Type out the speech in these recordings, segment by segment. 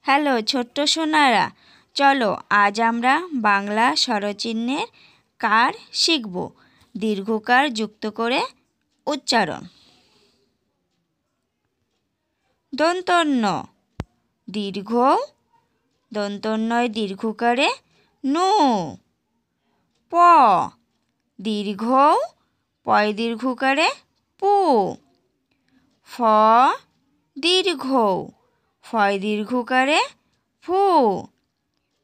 Hello ছোট্ট সোনারা, চলো আজ আমরা বাংলা স্বরচিহ্নের কার শিখব। দীর্ঘকার যুক্ত করে উচ্চারণ। দন্তন্য দীর্ঘ, দন্তন্যয় দীর্ঘকারে নু। প দীর্ঘ, পয় দীর্ঘকারে পু। ফ দীর্ঘ, ফয় দীর্ঘকারে ফু।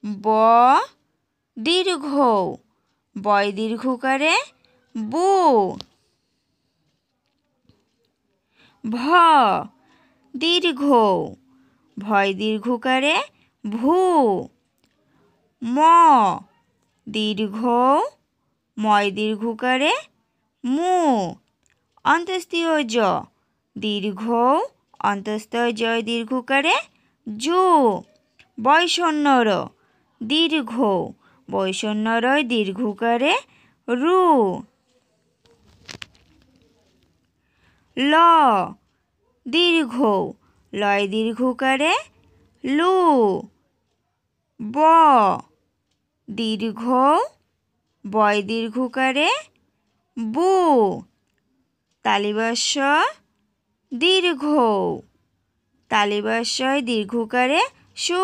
ব দীর্ঘ, বয় দীর্ঘকারে বু। ভ দীর্ঘ, ভয় দীর্ঘকারে ভু। ম দীর্ঘ, ময় দীর্ঘকারে মু। অন্তস্তীয় জ দীর্ঘ, অন্তস্তয় জয় দীর্ঘকারে জু। বয়সন্যর দীর্ঘ, বয়সন্যরয় দীর্ঘকারে রু। ল দীর্ঘ, লয় দীর্ঘকারে লু। ব দীর্ঘ, বয় দীর্ঘকারে বু। তালিবাস্য দীর্ঘ, তালিবাস্যয় দীর্ঘকারে সু।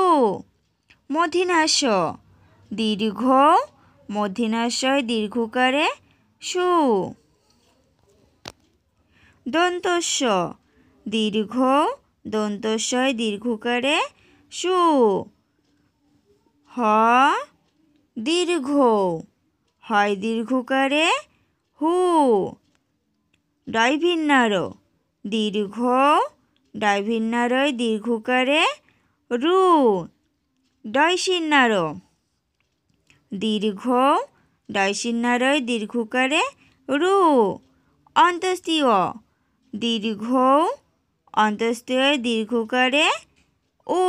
মূর্ধন্যাস দীর্ঘ, মূর্ধন্যাসয় দীর্ঘকারে সু। দন্তস্য দীর্ঘ, দন্তস্যয় দীর্ঘকারে সু। হ দীর্ঘ, হয় দীর্ঘকারে হু। ডয়ভিন্নার দীর্ঘ, ডয়ভিন্নারয় দীর্ঘকারে রু। ডয়সিন্নার দীর্ঘ, ডয়সিন্নারয় দীর্ঘকারে রু। অন্তস্তীয় দীর্ঘ, অন্তস্তীয় দীর্ঘকারে উ।